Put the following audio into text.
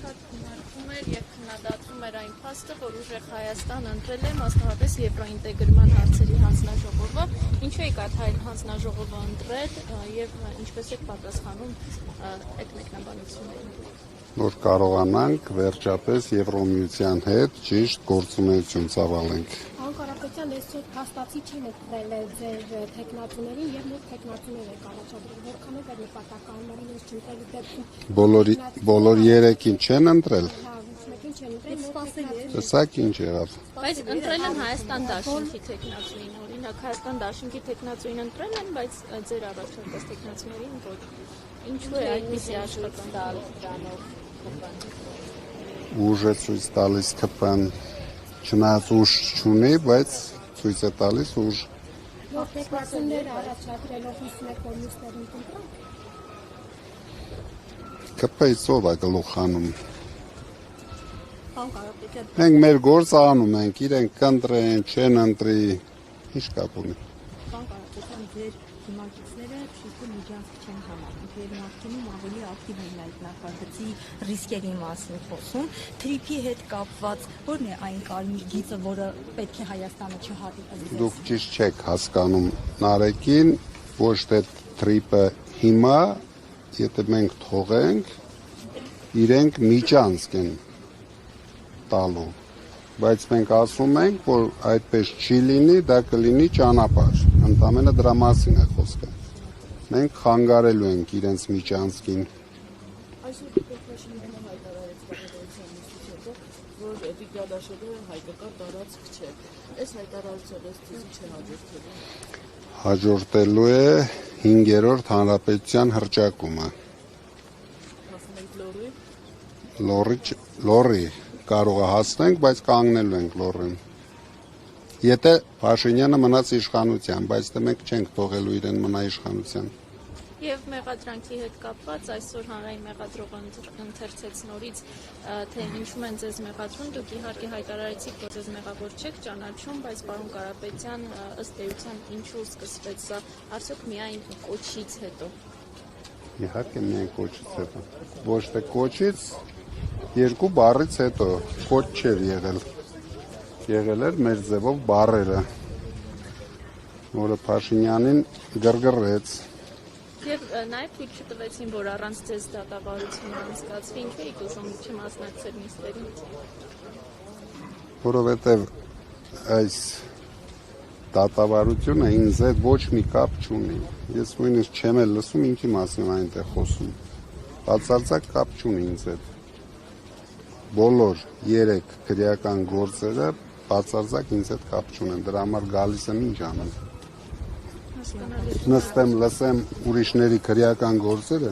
Քննարկում էր եւ քննադատվում էր այն փաստը, որ ուժեղ Հայաստան ընտրել է մասնավորապես եվրոինտեգրման հարցերի հանձնաժողովը, ինչու եք այդ հանձնաժողովը ընտրել եւ ինչպես եք պատասխանում այդ մեկնաբանություններին։ Որ կարողանանք վերջապես Եվրոմիության հետ ճիշտ գործունեություն ծավալենք։ Անկարապետյան այսօր հաստատի չեն ընտրել ձեր թեկնածուներին եւ նոր թեկնածուներ եք առաջադրել, որքանով է նպատակահարմարին ես չընտրելի դեպքում Բոլոր երեքին չեն ընտրել։ մեկին չեն ընտրել, Տեսակ ինչ եղավ։ Բայց ընտրել են Հայաստան դաշինքի թեկնածուին, օրինակ Հայաստան դաշինքի թեկնածուին ընտրել են, բայց ձեր առաջարկած թեկնածուներին ոչ։ Ինչու է այդպիսի աշխատանք դրանով։ Ուժ է ցույց տալիս ԿՊ-ն, չնայած ուժ չունի, բայց ցույց է տալիս ուժ։ նոր թեկնածուներ առաջադրելով 51 կոմունիստերին կընտրել։ ԿՊ-ից ով է գլուխանում։ Անկարապետյան Մենք մեր գործը անում ենք, իրենք կընտրեն, չեն ընտրի, ինչ կապ ունի։ Անկարապետյան ձեր հիմնակիցները շուտով միջանցք չեն համարում, եւ նախկինում ավելի ակտիվ են այդ նախագծի ռիսկերի մասին խոսում։ Թրիփի հետ կապված ո՞րն է այն կարմիր գիծը, որը պետք է Հայաստանը չհատի։ Դուք ճիշտ չեք հասկանում Նարեկին, ոչ թե թրիպը հիմա, եթե մենք թողենք, իրենք միջանցք են տալու, բայց մենք ասում ենք, որ այդպես չի լինի, դա կլինի ճանապարհ, ընդամենը դրա մասին է խոսքը։ Մենք խանգարելու ենք իրենց միջանցքին։ Այսօր փոխաշինումը հայտարարեց կառավարության նիստից, որ Տիգրադաշովը հայկական տարածք չէ։ Այս հայտարարությունը ցույց չէ հաջորդելու։ Հաջորդելու է 5-րդ հանրապետության հռչակումը։ Լորի կարող է հասնենք, բայց կանգնելու ենք լորին։ Եթե Փաշինյանը մնաց իշխանության, բայց դե մենք չենք թողելու իրեն մնա իշխանության։ Եվ մեղադրանքի հետ կապված այսօր հանրային մեղադրողը ընթերցեց նորից, թե ինչու են ձեզ մեղադրում, դուք իհարկե հայտարարեցիք, որ ձեզ մեղավոր չեք ճանաչում, բայց պարոն Կարապետյան, ըստ էության ինչու սկսվեց սա, արդյոք միայն կոչից հետո։ Իհարկե միայն կոչից հետո։ Ոչ թե կոչից, երկու բառից հետո կոչ չէր եղել։ Եղել էր մեր ձևով բառերը, որը Փաշինյանին գրգռեց։ Եվ նաև թույլ չտվեցին, որ առանց ձեզ դատավարություն անցկացվի, ինչ էիք ուզում չմասնակցել նիստերին։ Որովհետև այս դատավարությունը ինձ հետ ոչ մի կապ չունի։ Ես նույնիսկ չեմ էլ լսում ինքի մասին այնտեղ խոսում։ Բացարձակ կապ չունի ինձ հետ։ Բոլոր 3 քրեական գործերը բացարձակ ինձ հետ կապ չունեն։ Դրա համար գալիս եմ ինչ անեմ։ Նստեմ, լսեմ ուրիշների քրեական գործերը։